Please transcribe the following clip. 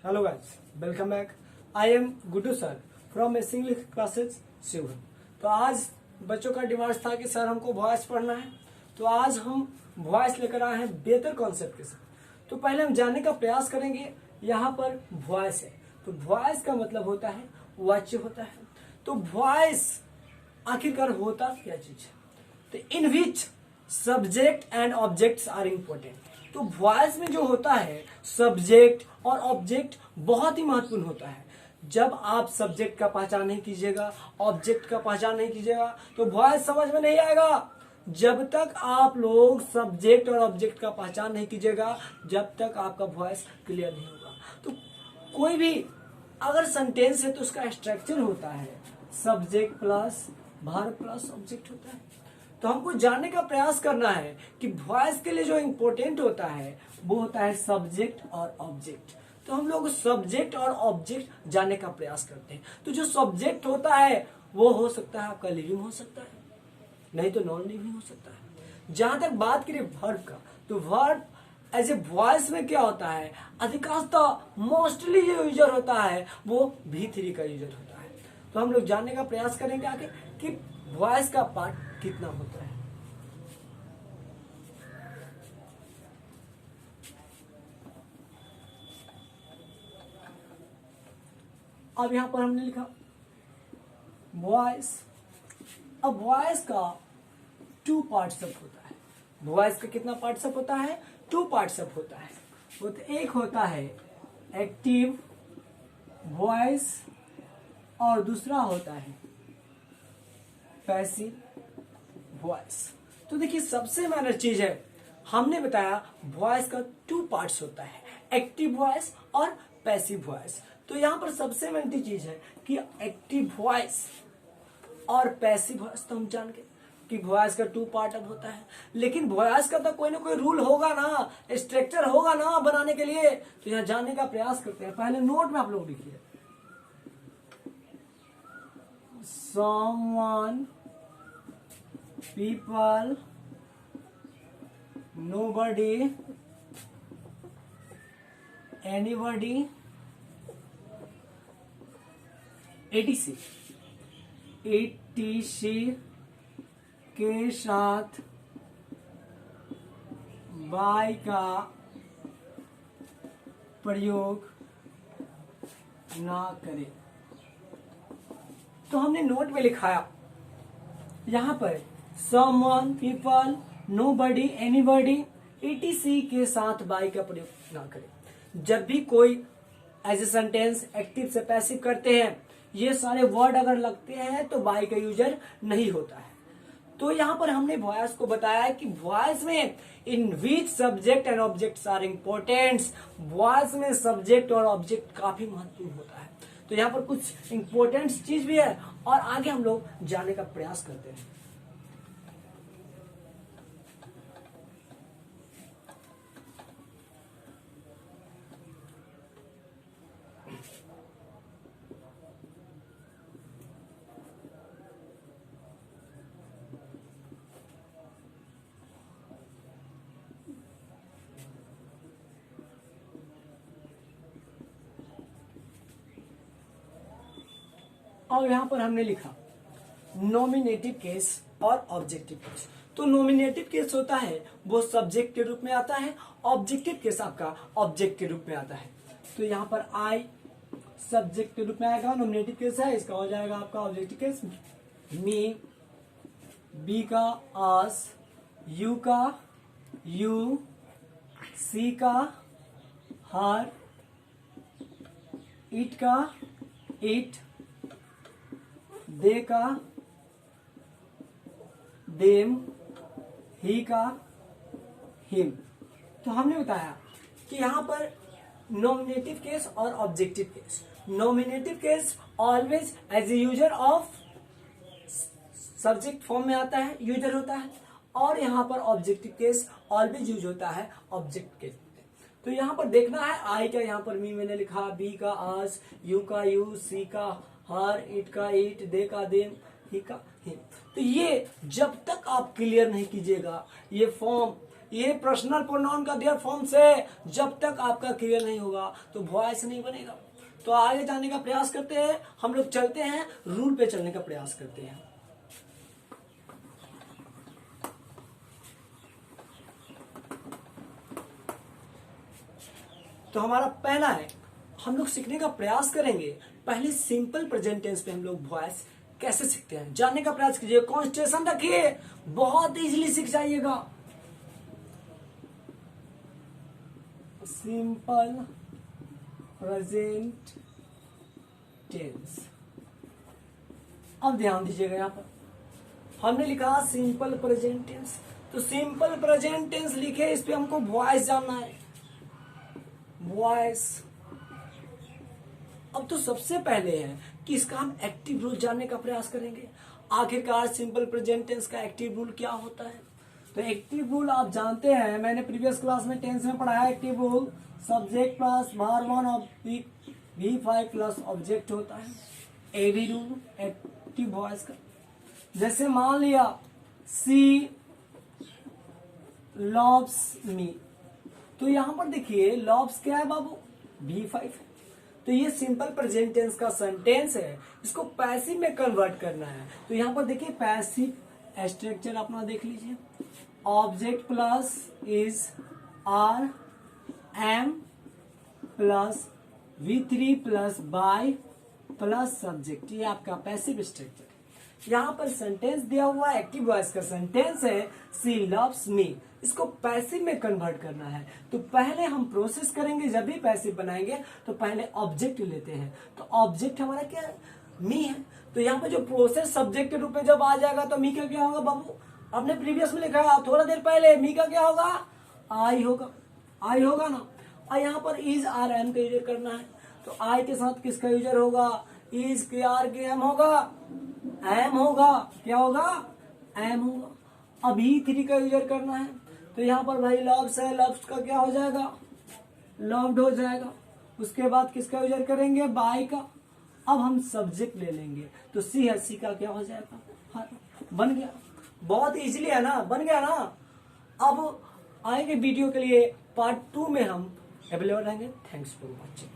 Hello guys, welcome back. I am Gudu sir from English classes Sheohar. तो आज बच्चों का डिमांड था कि सर हमको वॉइस पढ़ना है, तो आज हम वॉइस लेकर आए हैं बेहतर कॉन्सेप्ट के साथ। तो पहले हम जानने का प्रयास करेंगे। यहाँ पर वॉइस है, तो वॉइस का मतलब होता है वाच्य होता है। तो वॉइस आखिरकार होता क्या चीज है? तो in which subject and objects are important. तो वॉइस में जो होता है सब्जेक्ट और ऑब्जेक्ट बहुत ही महत्वपूर्ण होता है। जब आप सब्जेक्ट का पहचान नहीं कीजिएगा, ऑब्जेक्ट का पहचान नहीं कीजिएगा, तो वॉइस समझ में नहीं आएगा। जब तक आप लोग सब्जेक्ट और ऑब्जेक्ट का पहचान नहीं कीजिएगा, जब तक आपका वॉइस क्लियर नहीं होगा। तो कोई भी अगर सेंटेंस है तो उसका स्ट्रक्चर होता है subject plus verb plus object होता है। तो हमको जानने का प्रयास करना है कि वॉइस के लिए जो इम्पोर्टेंट होता है वो होता है सब्जेक्ट और ऑब्जेक्ट। तो हम लोग सब्जेक्ट और ऑब्जेक्ट जानने का प्रयास करते हैं। तो जो सब्जेक्ट होता है वो हो सकता है आपका लिविंग हो सकता है, नहीं तो नॉन लिविंग हो सकता है। जहां तक बात करें वर्ब का, तो वर्ब एज ए वॉइस में क्या होता है, अधिकांशतः मोस्टली जो यूजर होता है वो V3 का यूजर होता है। तो हम लोग जानने का प्रयास करेंगे आगे कि वॉइस का पार्ट कितना होता है। अब यहां पर हमने लिखा वॉइस। अब वॉइस का 2 पार्ट्सअप होता है। वॉइस का कितना पार्ट्सअप होता है? 2 पार्ट्सअप होता है। वो तो एक होता है एक्टिव वॉइस और दूसरा होता है पैसिव वॉइस। तो देखिए सबसे माइनर चीज है, हमने बताया वॉइस का 2 पार्ट्स होता है, एक्टिव वॉइस और पैसिव वॉइस। तो यहां पर सबसे मेन चीज है कि एक्टिव वॉइस और पैसिव वॉइस। तो हम जान के कि वॉइस का 2 पार्ट अब होता है, लेकिन वॉइस का तो कोई ना कोई रूल होगा ना, स्ट्रक्चर होगा ना बनाने के लिए। तो यहां जानने का प्रयास करते हैं। पहले नोट में आप लोग लिखिए someone, people, nobody, anybody, etc के साथ बाय का प्रयोग ना करें। तो हमने नोट में लिखाया यहां पर someone, people, nobody, anybody, etc के साथ बाय का प्रयोग ना करें। जब भी कोई एज ए सेंटेंस एक्टिव से पैसिव करते हैं, ये सारे वर्ड अगर लगते हैं तो बाय का यूजर नहीं होता है। तो यहां पर हमने वॉइस को बताया कि वॉइस में in which subject and objects are important. Voice में सब्जेक्ट और ऑब्जेक्ट काफी महत्वपूर्ण होता है। तो यहाँ पर कुछ इंपॉर्टेंट चीज भी है और आगे हम लोग जानने का प्रयास करते हैं। और यहां पर हमने लिखा नॉमिनेटिव केस और ऑब्जेक्टिव केस। तो नॉमिनेटिव केस होता है वो सब्जेक्ट के रूप में आता है, ऑब्जेक्टिव केस आपका ऑब्जेक्ट के रूप में आता है। तो यहाँ पर आई सब्जेक्ट के रूप में आएगा, नॉमिनेटिव केस है, इसका हो जाएगा आपका ऑब्जेक्टिव केस। मी, बी का आस, यू का यू, सी का हर, इट का इट, दे का देम, ही का हिम। तो हमने बताया कि यहां पर नॉमिनेटिव केस और objective case. Nominative case always as a user of subject form में आता है, यूजर होता है, और यहां पर ऑब्जेक्टिव केस ऑलवेज यूज होता है ऑब्जेक्ट के। तो यहां पर देखना है आई का, यहां पर मी मैंने लिखा, बी का आस, यू का यू, सी का हर, इट का इट, दे का देम, ही का हिम। तो ये जब तक आप क्लियर नहीं कीजिएगा, ये फॉर्म ये पर्सनल प्रोनाउन का देयर फॉर्म से जब तक आपका क्लियर नहीं होगा तो वॉइस नहीं बनेगा। तो आगे जाने का प्रयास करते हैं, हम लोग चलते हैं, रूल पे चलने का प्रयास करते हैं। तो हमारा पहला है, हम लोग सीखने का प्रयास करेंगे। पहले सिंपल प्रेजेंट टेंस पे हम लोग वॉइस कैसे सीखते हैं जानने का प्रयास कीजिए, कॉन्सेंट्रेशन रखिए, बहुत इजीली सीख जाइएगा। सिंपल प्रेजेंट टेंस, अब ध्यान दीजिएगा, यहां पर हमने लिखा सिंपल प्रेजेंट टेंस, तो सिंपल प्रेजेंट टेंस लिखे, इस पे हमको वॉइस जानना है, वॉइस। अब तो सबसे पहले है कि इसका हम एक्टिव रूल जानने का प्रयास करेंगे। आखिरकार सिंपल प्रेजेंट टेंस का एक्टिव रूल क्या होता है? तो एक्टिव रूल आप जानते हैं, मैंने प्रीवियस क्लास में टेंस में पढ़ाया। Active rule subject plus verb one V5 plus object होता है, ए भी रूल एक्टिव वॉइस का। जैसे मान लिया सी लव्स मी, तो यहां पर देखिए लव्स क्या है बाबू, V5 है। तो ये सिंपल प्रेजेंट टेंस का सेंटेंस है, इसको पैसिव में कन्वर्ट करना है। तो यहां पर देखिए पैसिव स्ट्रक्चर अपना देख लीजिए, object plus is are am plus V3 plus by plus subject, ये आपका पैसिव स्ट्रक्चर। यहां पर सेंटेंस दिया हुआ है, एक्टिव वॉइस का सेंटेंस है, सी लव्स मी, इसको पैसिव में कन्वर्ट करना है। तो पहले हम प्रोसेस करेंगे, जब भी पैसिव बनाएंगे तो पहले ऑब्जेक्ट लेते हैं। तो ऑब्जेक्ट हमारा क्या है, मी है। तो यहाँ पे जो प्रोसेस सब्जेक्ट के रूप में जब आ जाएगा तो मी का क्या होगा बाबू, आपने प्रीवियस में लिखा थोड़ा देर पहले, मी का क्या होगा, आई होगा, आई होगा ना। और यहाँ पर इज आर एम का यूजर करना है, तो आई के साथ किसका यूजर होगा, इज के आर के एम होगा, एम होगा, क्या होगा, एम होगा। अभी थ्री का यूजर करना है, तो यहाँ पर भाई लव्स है, लव्स का क्या हो जाएगा, लव्ड हो जाएगा। उसके बाद किसका यूजर करेंगे, बाय का। अब हम सब्जेक्ट ले लेंगे, तो सी है, सी का क्या हो जाएगा, हाँ, बन गया। बहुत इजीली है ना, बन गया ना। अब आएंगे वीडियो के लिए पार्ट 2 में हम अवेलेबल रहेंगे। Thanks for watching.